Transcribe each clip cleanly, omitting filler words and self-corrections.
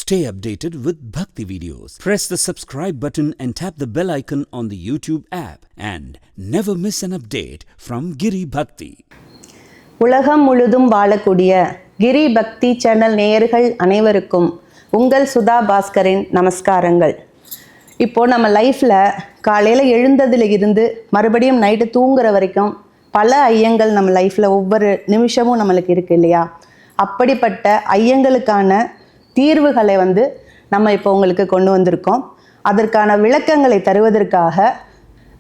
Stay updated with Bhakti videos. Press the subscribe button and tap the bell icon on the YouTube app and never miss an update from Giri Bhakti. உலகம் முழுதும் வாழக்கூடிய கிரி பக்தி channel நேயர்கள் அனைவருக்கும் உங்கள் சுதா பாஸ்கரின் நமஸ்காரங்கள். இப்போது நம்ம லைஃப்பில் காலையில் எழுந்ததில் இருந்து மறுபடியும் நைட்டு தூங்குற வரைக்கும் பல ஐயங்கள் நம்ம லைஃப்பில் ஒவ்வொரு நிமிஷமும் நம்மளுக்கு இருக்குது இல்லையா? அப்படிப்பட்ட ஐயங்களுக்கான தீர்வுகளை நம்ம இப்போ உங்களுக்கு கொண்டு வந்திருக்கோம். அதற்கான விளக்கங்களை தருவதற்காக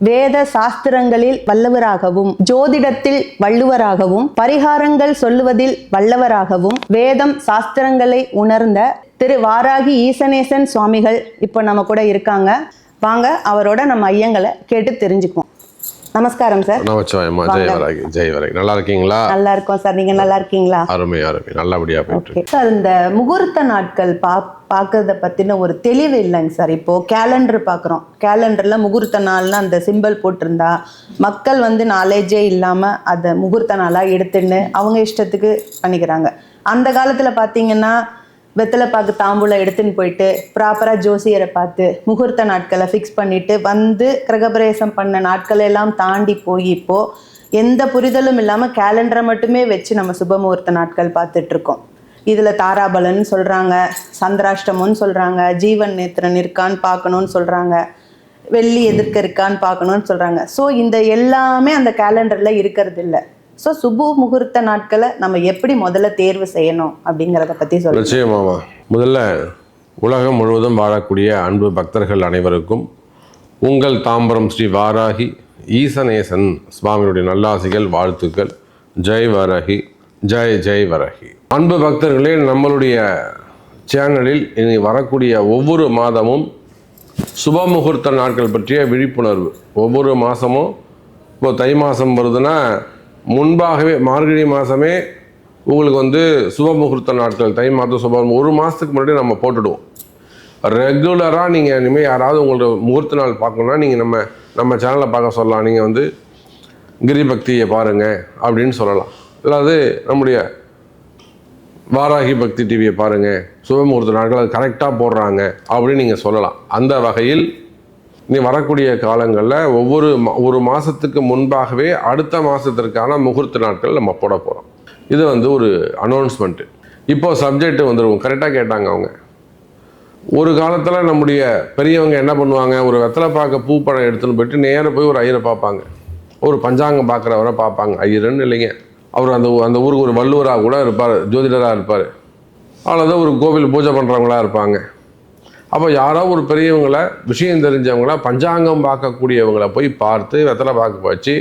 வேத சாஸ்திரங்களில் வல்லவராகவும், ஜோதிடத்தில் வள்ளுவராகவும், பரிகாரங்கள் சொல்லுவதில் வல்லவராகவும், வேதம் சாஸ்திரங்களை உணர்ந்த திரு வாராகி ஈசனேசன் சுவாமிகள் இப்போ நம்ம கூட இருக்காங்க. வாங்க அவரோட நம்ம ஐயங்களை கேட்டு தெரிஞ்சுக்குவோம். நமஸ்காரம் சார். நமச்சிவாயம்மா. ஜெய் வராகி. ஜெய் வராகி. நல்லா இருக்கீங்களா? நல்லா இருக்கோம் சார். நீங்க நல்லா இருக்கீங்களா? அருமை அருமை. நல்லபடியா போயிட்டு சார். இந்த முகூர்த்த நாட்கள் பார்க்கறத பத்தின ஒரு தெளிவு இல்லைங்க சார். இப்போ கேலண்டர் பார்க்குறோம். கேலண்டர்ல முகூர்த்த நாள்னு அந்த சிம்பிள் போட்டிருந்தா மக்கள் நாலேஜே இல்லாம அதை முகூர்த்த நாளா எடுத்துன்னு அவங்க இஷ்டத்துக்கு பண்ணிக்கிறாங்க. அந்த காலத்துல பாத்தீங்கன்னா வெத்தலை பாக்கு தாம்பூல எடுத்துன்னு போயிட்டு ப்ராப்பராக ஜோசியரை பார்த்து முகூர்த்த நாட்களை ஃபிக்ஸ் பண்ணிட்டு கிரகப்பிரவேசம் பண்ண நாட்களை எல்லாம் தாண்டி போய் இப்போ எந்த புரிதலும் இல்லாமல் கேலண்டரை மட்டுமே வச்சு நம்ம சுபமுகூர்த்த நாட்கள் பார்த்துட்ருக்கோம். இதில் தாராபலன் சொல்கிறாங்க, சந்திராஷ்டமம்னு சொல்கிறாங்க, ஜீவன் நேத்திரன் இருக்கான்னு பார்க்கணுன்னு சொல்கிறாங்க, வெள்ளி எதிர்க்க இருக்கான்னு பார்க்கணுன்னு சொல்கிறாங்க. ஸோ இந்த எல்லாமே அந்த கேலண்டரில் இருக்கிறது இல்லை. ஸோ சுப முகூர்த்த நாட்களை நம்ம எப்படி முதல்ல தேர்வு செய்யணும் அப்படிங்கிறத பற்றி சொல்லுங்கள். நிச்சயமாமா. முதல்ல உலகம் முழுவதும் வாழக்கூடிய அன்பு பக்தர்கள் அனைவருக்கும் உங்கள் தாம்பரம் ஸ்ரீ வாராகி ஈசனேசன் சுவாமியுடைய நல்லாசிகள், வாழ்த்துக்கள். ஜெய் வாராகி. ஜெய் ஜெய் வராகி. அன்பு பக்தர்களே, நம்மளுடைய சேனலில் இனி வரக்கூடிய ஒவ்வொரு மாதமும் சுப முகூர்த்த நாட்கள் பற்றிய விழிப்புணர்வு. ஒவ்வொரு மாதமும் இப்போ தை மாதம் வருதுன்னா முன்பாகவே மார்கழி மாதமே உங்களுக்கு சுப முகூர்த்த நாட்கள், தை மாதம் சுபம் ஒரு மாதத்துக்கு முன்னாடி நம்ம போட்டுடுவோம். ரெகுலராக நீங்கள் இனிமேல் யாராவது உங்களோட முகூர்த்த நாள் பார்க்கணுன்னா நீங்கள் நம்ம சேனலை பார்க்க சொல்லலாம். நீங்கள் கிரி பக்தியை பாருங்கள் அப்படின்னு சொல்லலாம். அதாவது நம்முடைய வாராகி பக்தி டிவியை பாருங்கள், சுப முகூர்த்த நாட்கள் அது கரெக்டாக போடுறாங்க அப்படின்னு நீங்கள் சொல்லலாம். அந்த வகையில் நீ வரக்கூடிய காலங்களில் ஒரு மாதத்துக்கு முன்பாகவே அடுத்த மாதத்திற்கான முகூர்த்த நாட்கள் நம்ம போட போகிறோம். இது ஒரு அனௌன்ஸ்மெண்ட்டு. இப்போது சப்ஜெக்ட் வந்துடுவோம். கரெக்டாக கேட்டாங்க அவங்க. ஒரு காலத்தில் நம்முடைய பெரியவங்க என்ன பண்ணுவாங்க, ஒரு வெத்தலை பார்க்க பூ பழம் எடுத்துன்னு போயிட்டு நேராக போய் ஒரு ஐயரை பார்ப்பாங்க, ஒரு பஞ்சாங்கம் பார்க்குறவரை பார்ப்பாங்க. ஐயருன்னு இல்லைங்க, அவர் அந்த ஊருக்கு ஒரு வள்ளுவராக கூட இருப்பார், ஜோதிடராக இருப்பார், அவ்வளோதான் ஒரு கோவில் பூஜை பண்ணுறவங்களா இருப்பாங்க. அப்போ யாரோ ஒரு பெரியவங்களை, விஷயம் தெரிஞ்சவங்கள, பஞ்சாங்கம் பார்க்கக்கூடியவங்களை போய் பார்த்து வெத்தலை பார்க்க வச்சு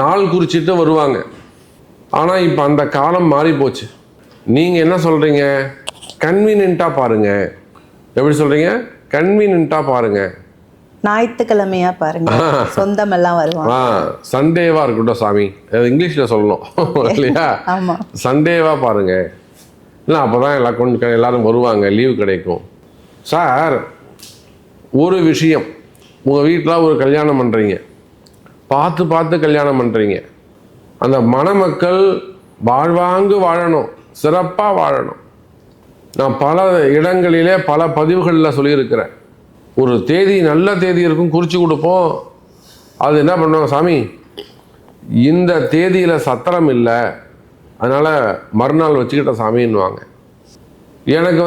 நாள் குறிச்சிட்டு வருவாங்க. ஆனால் இப்போ அந்த காலம் மாறி போச்சு. நீங்கள் என்ன சொல்கிறீங்க? கன்வீனியண்ட்டாக பாருங்கள். எப்படி சொல்கிறீங்க? கன்வீனியண்ட்டாக பாருங்கள். ஞாயிற்றுக்கிழமையாக பாருங்கள், சொந்தமெல்லாம் வருவாங்க. சண்டேவாக இருக்கட்டும் சாமி, இங்கிலீஷில் சொல்லணும் இல்லையா? ஆமாம், சண்டேவாக பாருங்கள். இல்லை அப்போ தான் எல்லாரும் வருவாங்க, லீவு கிடைக்கும். சார், ஒரு விஷயம், உங்கள் வீட்டில் ஒரு கல்யாணம் பண்ணுறீங்க, பார்த்து கல்யாணம் பண்ணுறீங்க. அந்த மணமக்கள் வாழ்வாங்கு வாழணும், சிறப்பாக வாழணும். நான் பல இடங்களிலே பல பதிவுகளில் சொல்லியிருக்கிறேன். ஒரு தேதி, நல்ல தேதி இருக்கும், குறித்து கொடுப்போம். அது என்ன பண்ணுவாங்க, சாமி இந்த தேதியில் சத்திரம் இல்லை, அதனால் மறுநாள் வச்சுக்கிட்ட சாமின்னுவாங்க. எனக்கு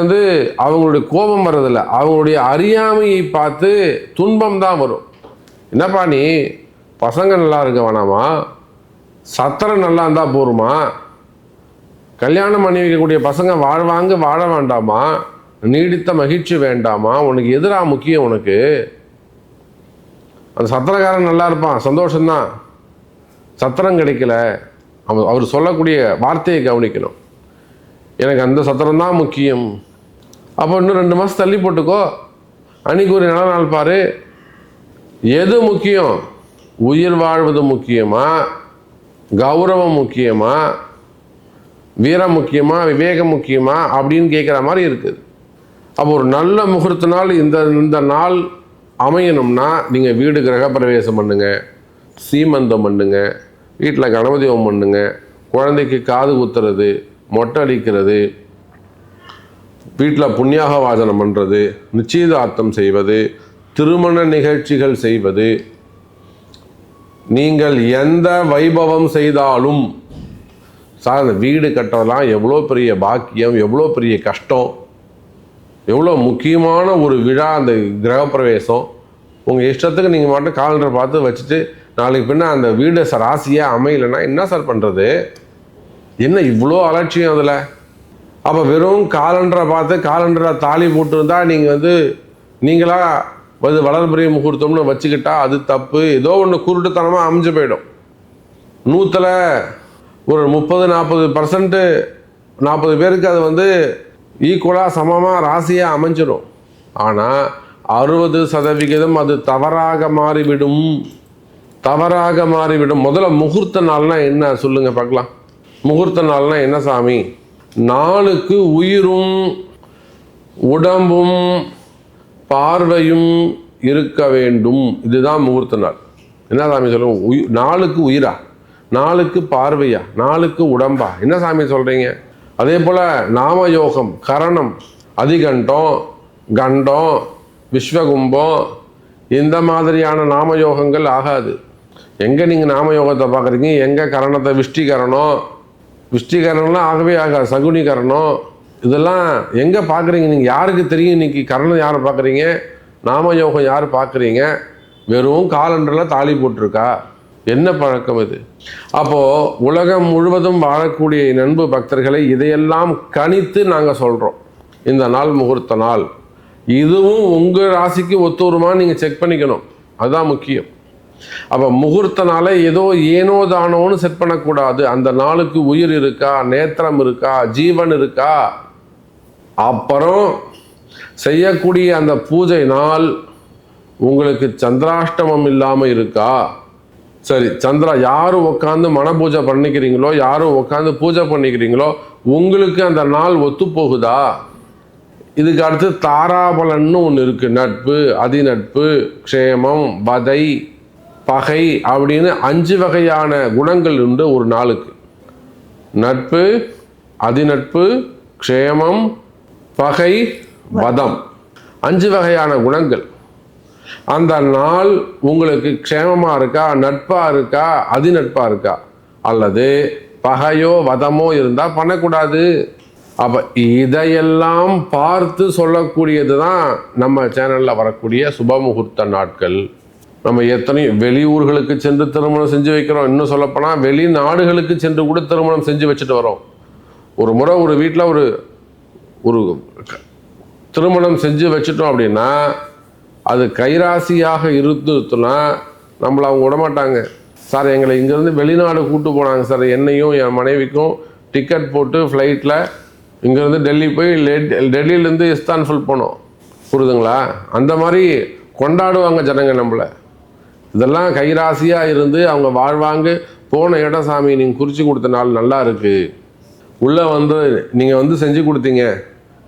அவங்களுடைய கோபம் வர்றதில்ல, அவங்களுடைய அறியாமையை பார்த்து துன்பம் தான் வரும். என்னப்பா நீ பசங்க நல்லா இருக்க வேணாமா, சத்திரம் நல்லா இருந்தால் போருமா, கல்யாணம் பண்ணி வைக்கக்கூடிய பசங்க வாழ்வாங்க வாழ வேண்டாமா, நீடித்த மகிழ்ச்சி வேண்டாமா, உனக்கு எதிராக முக்கியம். உனக்கு அந்த சத்திரக்காரன் நல்லா இருப்பான், சந்தோஷம்தான். சத்திரம் கிடைக்கல, அவர் சொல்லக்கூடிய வார்த்தையை கவனிக்கணும். எனக்கு அந்த சத்திரம் தான் முக்கியம். அப்போ இன்னும் 2 மாதம் தள்ளி போட்டுக்கோ, அன்னைக்கு ஒரு நல்ல நாள் பாரு. எது முக்கியம்? உயிர் வாழ்வது முக்கியமா, கௌரவம் முக்கியமா, வீரம் முக்கியமா, விவேகம் முக்கியமா அப்படின்னு கேட்குற மாதிரி இருக்குது. அப்போ ஒரு நல்ல முகூர்த்த நாள், இந்த நாள் அமையணும்னா நீங்கள் வீடு கிரகப்பிரவேசம் பண்ணுங்க, சீமந்தம் பண்ணுங்க, வீட்டில் கணபதி ஹோமம் பண்ணுங்க, குழந்தைக்கு காது குத்துறது, மொட்டை அடிக்கிறது, வீட்டில் புண்ணியாக வாசனம் பண்ணுறது, நிச்சயதார்த்தம் செய்வது, திருமண நிகழ்ச்சிகள் செய்வது, நீங்கள் எந்த வைபவம் செய்தாலும் சார் அந்த வீடு கட்டுறதெல்லாம் எவ்வளோ பெரிய பாக்கியம், எவ்வளோ பெரிய கஷ்டம், எவ்வளோ முக்கியமான ஒரு விழா அந்த கிரகப்பிரவேசம். உங்கள் இஷ்டத்துக்கு நீங்கள் மட்டும் காலண்டர் பார்த்து வச்சுட்டு நாளைக்கு பின்ன அந்த வீடு ராசியாக அமையலைன்னா என்ன சார் பண்ணுறது? என்ன இவ்வளோ அலட்சியம் அதில்? அப்போ வெறும் காலண்டரை பார்த்து காலண்டரை தாலி போட்டுருந்தா நீங்கள் நீங்களாக வளர்பிறை முகூர்த்தம்னு வச்சுக்கிட்டா அது தப்பு. ஏதோ ஒன்று குருட்டுத்தனமாக அமைஞ்சு போயிடும். 100ல் ஒரு 30-40% 40 பேருக்கு அது ஈக்குவலாக சமமாக ராசியாக அமைஞ்சிடும். ஆனால் 60% அது தவறாக மாறிவிடும். முதல்ல முகூர்த்த நாள்னா என்ன சொல்லுங்கள் பார்க்கலாம். முகூர்த்த நாள்னா என்ன சாமி? நாளுக்கு உயிரும் உடம்பும் பார்வையும் இருக்க வேண்டும். இதுதான் முகூர்த்த நாள். என்ன சாமி சொல்லுங்க? நாளுக்கு உயிரா, நாளுக்கு பார்வையா, நாளுக்கு உடம்பா, என்ன சாமி சொல்கிறீங்க? அதே போல் நாமயோகம், கரணம், அதிகண்டம், கண்டம், விஸ்வகும்பம், இந்த மாதிரியான நாமயோகங்கள் ஆகாது. எங்கே நீங்கள் நாமயோகத்தை பார்க்குறீங்க? எங்கே கரணத்தை? விஷ்டிகரணம்லாம் ஆகவே ஆகாது. சகுனிகரணம் இதெல்லாம் எங்கே பார்க்குறீங்க நீங்கள்? யாருக்கு தெரியும் இன்னைக்கு கரணம் யாரை பார்க்குறீங்க, நாமயோகம் யார் பார்க்குறீங்க? வெறும் காலண்டரில் தாலி போட்டிருக்கா? என்ன பழக்கம் இது? அப்போது உலகம் முழுவதும் வாழக்கூடிய நண்பு பக்தர்களை இதையெல்லாம் கணித்து நாங்கள் சொல்கிறோம். இந்த நாள் முகூர்த்த நாள், இதுவும் உங்கள் ராசிக்கு ஒத்து வருமான்னு நீங்கள் செக் பண்ணிக்கணும். அதுதான் முக்கியம். அப்போ முகூர்த்த நாளை ஏதோ ஏனோ தானோன்னு செட் பண்ணக்கூடாது. அந்த நாளுக்கு உயிர் இருக்கா, நேத்திரம் இருக்கா, ஜீவன் இருக்கா, அப்புறம் செய்யக்கூடிய அந்த பூஜை நாள் உங்களுக்கு சந்திராஷ்டமம் இல்லாமல் இருக்கா? சரி, யாரும் உட்காந்து மன பூஜை பண்ணிக்கிறீங்களோ, யாரும் உட்காந்து பூஜை பண்ணிக்கிறீங்களோ, உங்களுக்கு அந்த நாள் ஒத்து போகுதா? இதுக்கு அடுத்து தாராபலன்னு ஒன்று இருக்குது. நட்பு, அதிநட்பு, க்ஷேமம், வதை, பகை அப்படின்னு 5 வகையான குணங்கள் உண்டு ஒரு நாளுக்கு. நட்பு, அதிநட்பு, க்ஷேமம், பகை, வதம், 5 வகையான குணங்கள். அந்த நாள் உங்களுக்கு க்ஷேமமாக இருக்கா, நட்பாக இருக்கா, அதிநட்பாக இருக்கா, அல்லது பகையோ வதமோ இருந்தால் பண்ணக்கூடாது. அப்போ இதையெல்லாம் பார்த்து சொல்லக்கூடியது தான் நம்ம சேனலில் வரக்கூடிய சுபமுகூர்த்த நாட்கள். நம்ம எத்தனையோ வெளியூர்களுக்கு சென்று திருமணம் செஞ்சு வைக்கிறோம். இன்னும் சொல்லப்போனால் வெளிநாடுகளுக்கு சென்று கூட திருமணம் செஞ்சு வச்சுட்டு வரோம். ஒரு முறை ஒரு வீட்டில் ஒரு திருமணம் செஞ்சு வச்சுட்டோம் அப்படின்னா அது கைராசியாக இருந்துச்சுன்னா நம்மளை அவங்க விடமாட்டாங்க. சார் எங்களை இங்கேருந்து வெளிநாடு கூப்பிட்டு போனாங்க சார், என்னையும் என் மனைவிக்கும் டிக்கெட் போட்டு ஃப்ளைட்டில் இங்கேருந்து டெல்லி போய் டெல்லியிலேருந்து இஸ்தான்புல் போனோம். புரியுதுங்களா? அந்த மாதிரி கொண்டாடுவாங்க ஜனங்க நம்மளை. இதெல்லாம் கைராசியாக இருந்து அவங்க வாழ்வாங்க. போன இடம் சாமி நீங்கள் குறித்து கொடுத்த நாள் நல்லா இருக்குது, உள்ளே நீங்கள் செஞ்சு கொடுத்தீங்க,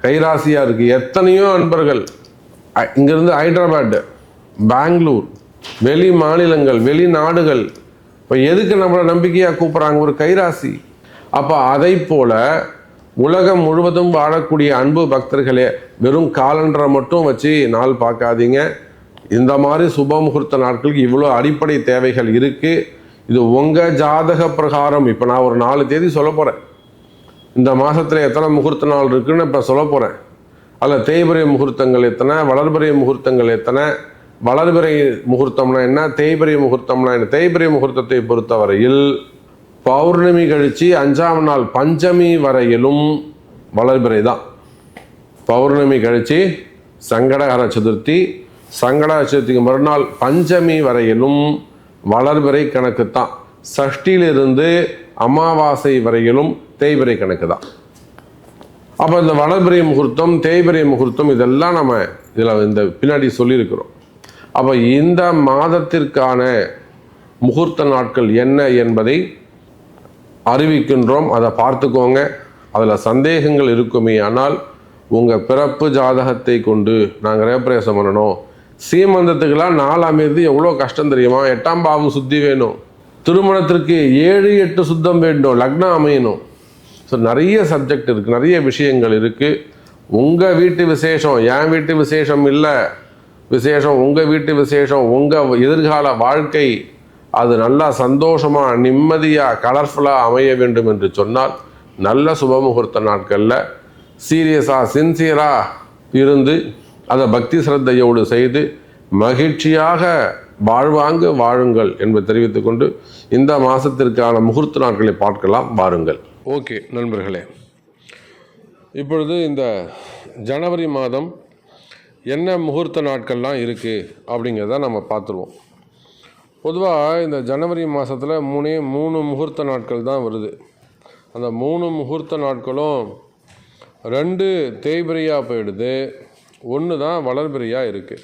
கைராசியாக இருக்குது. எத்தனையோ நண்பர்கள் இங்கேருந்து ஹைதராபாத், பெங்களூர், வெளி மாநிலங்கள், வெளிநாடுகள், இப்போ எதுக்கு நம்மளை நம்பிக்கையாக கூப்பிட்றாங்க? ஒரு கைராசி. அப்போ அதை போல் உலகம் முழுவதும் வாழக்கூடிய அன்பு பக்தர்களே, வெறும் காலண்டரை மட்டும் வச்சு நாள் பார்க்காதீங்க. இந்த மாதிரி சுப முகூர்த்த நாட்களுக்கு இவ்வளோ அடிப்படை தேவைகள் இருக்குது. இது உங்கள் ஜாதக பிரகாரம். இப்போ நான் ஒரு 4 தேதி சொல்ல போகிறேன். இந்த மாதத்தில் எத்தனை முகூர்த்த நாள் இருக்குன்னு இப்போ சொல்ல போகிறேன். அதில் தேய்பிறை முகூர்த்தங்கள் எத்தனை, வளர்பிறை முகூர்த்தங்கள் எத்தனை, வளர்பிறை முகூர்த்தம்னா என்ன, தேய்பிறை முகூர்த்தம்னா என்ன. தேய்பிறை முகூர்த்தத்தை பொறுத்தவரையில் பௌர்ணமி கழித்து 5ஆம் நாள் பஞ்சமி வரையிலும் வளர்பிறை தான். பௌர்ணமி கழித்து சங்கடஹர சதுர்த்தி, சங்கடஹர சதுர்த்திக்கு மறுநாள் பஞ்சமி வரையிலும் வளர்பிறை கணக்கு தான். சஷ்டியிலிருந்து அமாவாசை வரையிலும் தேய்பிறை கணக்கு தான். அப்போ இந்த வளர்பிறை முகூர்த்தம், தேய்பிறை முகூர்த்தம் இதெல்லாம் நம்ம இதில் இந்த பின்னாடி சொல்லியிருக்கிறோம். அப்போ இந்த மாதத்திற்கான முகூர்த்த நாட்கள் என்ன என்பதை அறிவிக்கின்றோம். அதை பார்த்துக்கோங்க. அதில் சந்தேகங்கள் இருக்குமே ஆனால் உங்கள் பிறப்பு ஜாதகத்தை கொண்டு நாங்கள் ரேப்ரேசம் பண்ணணும். சீமந்தத்துக்கெல்லாம் 4 அமைது எவ்வளோ கஷ்டம் தெரியுமா? 8ஆம் பாவம் சுத்தி வேணும். திருமணத்திற்கு 7-8 சுத்தம் வேண்டும். லக்னம் அமையணும். ஸோ நிறைய சப்ஜெக்ட் இருக்குது, நிறைய விஷயங்கள் இருக்குது. உங்கள் வீட்டு விசேஷம், என் வீட்டு விசேஷம் இல்லை, விசேஷம் உங்கள் வீட்டு விசேஷம், உங்கள் எதிர்கால வாழ்க்கை அது நல்லா சந்தோஷமாக நிம்மதியாக கலர்ஃபுல்லாக அமைய வேண்டும் என்று சொன்னால் நல்ல சுபமுகூர்த்த நாட்களில் சீரியஸாக சின்சியராக இருந்து அதை பக்தி சிரத்தையோடு செய்து மகிழ்ச்சியாக வாழ்வாங்கு வாழுங்கள் என்பதை தெரிவித்துக்கொண்டு இந்த மாதத்திற்கான முகூர்த்த நாட்களை பார்க்கலாம் வாருங்கள். ஓகே நண்பர்களே, இப்பொழுது இந்த ஜனவரி மாதம் என்ன முகூர்த்த நாட்கள்லாம் இருக்குது அப்படிங்கிறத நம்ம பார்த்துருவோம். பொதுவாக இந்த ஜனவரி மாதத்தில் மூணு முகூர்த்த நாட்கள் தான் வருது. அந்த 3 முகூர்த்த நாட்களும் 2 தேய்பிரையாக போயிடுது, 1 தான் வளர்பிரையாக இருக்குது.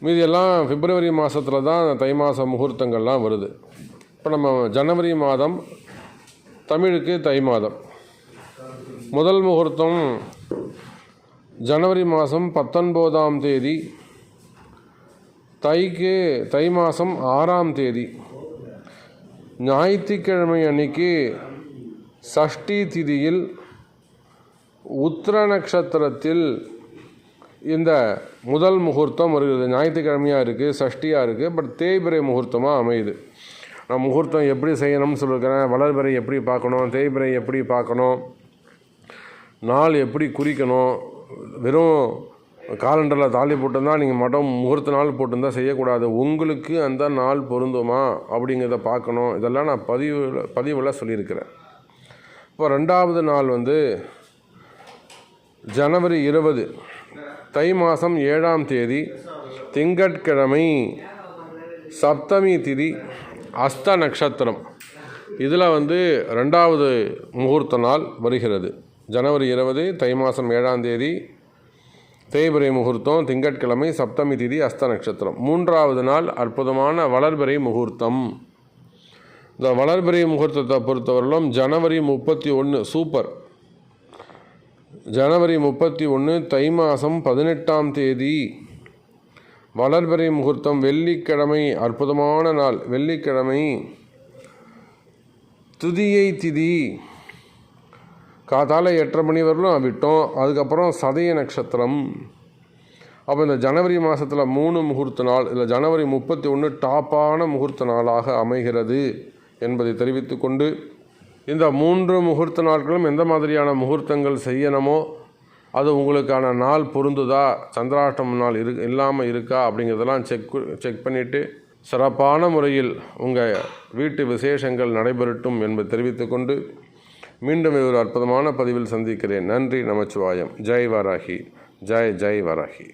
மீதியெல்லாம் பிப்ரவரி மாதத்தில் தான் தை மாத முகூர்த்தங்கள்லாம் வருது. இப்போ நம்ம ஜனவரி மாதம், தமிழுக்கு தை மாதம். முதல் முகூர்த்தம் ஜனவரி மாதம் 19ஆம் தேதி, தை மாதம் 6ஆம் தேதி ஞாயிற்றுக்கிழமை அன்னைக்கு சஷ்டி திதியில் உத்திர நட்சத்திரத்தில் இந்த முதல் முகூர்த்தம் வருகிறது. ஞாயிற்றுக்கிழமையாக இருக்குது, சஷ்டியாக இருக்குது, பட் தேய்பிரை முகூர்த்தமாக அமையுது. நான் முகூர்த்தம் எப்படி செய்யணும்னு சொல்லியிருக்கிறேன். வளர்பிறை எப்படி பார்க்கணும், தேய்பிரை எப்படி பார்க்கணும், நாள் எப்படி குறிக்கணும். வெறும் காலண்டரில் தாலி போட்டிருந்தால் நீங்கள் முகூர்த்த நாள் போட்டிருந்தால் செய்யக்கூடாது. உங்களுக்கு அந்த நாள் பொருந்துமா அப்படிங்கிறத பார்க்கணும். இதெல்லாம் நான் பதிவில் சொல்லியிருக்கிறேன். இப்போ 2வது நாள் ஜனவரி 20 தை மாதம் 7ஆம் தேதி திங்கட்கிழமை, சப்தமி திதி, அஸ்த நட்சத்திரம். இதில் 2வது முகூர்த்த நாள் வருகிறது. ஜனவரி 20 தை மாதம் 7ஆம் தேதி தேய்பிரை முகூர்த்தம், திங்கட்கிழமை, சப்தமி திதி, அஸ்த நட்சத்திரம். 3வது நாள் அற்புதமான வளர்பிறை முகூர்த்தம். இந்த வளர்பிறை முகூர்த்தத்தை பொறுத்தவரையிலும் ஜனவரி 31 சூப்பர். ஜனவரி 31 தை மாதம் 18ஆம் தேதி வளர்பிறை முகூர்த்தம், வெள்ளிக்கிழமை, அற்புதமான நாள். வெள்ளிக்கிழமை துதியை திதி காத்தால 8:30 மணி வரலும் விட்டோம். அதுக்கப்புறம் சதய நட்சத்திரம். அப்போ இந்த ஜனவரி மாதத்தில் 3 முகூர்த்த நாள், இல்லை ஜனவரி 31 டாப்பான முகூர்த்த நாளாக அமைகிறது என்பதை தெரிவித்து கொண்டு இந்த 3 முகூர்த்த நாட்களும் எந்த மாதிரியான முகூர்த்தங்கள் செய்யணுமோ அது உங்களுக்கான நாள் பொருந்துதா, சந்திராஷ்டம நாள் இல்லாமல் இருக்கா அப்படிங்கிறதெல்லாம் செக் பண்ணிவிட்டு சிறப்பான முறையில் உங்கள் வீட்டு விசேஷங்கள் நடைபெறட்டும் என்பதை தெரிவித்து கொண்டு மீண்டும் ஒரு அற்புதமான பதிவில் சந்திக்கிறேன். நன்றி, நமச்சிவாயம். ஜெய் வாராகி, ஜெய் ஜெய் வாராகி.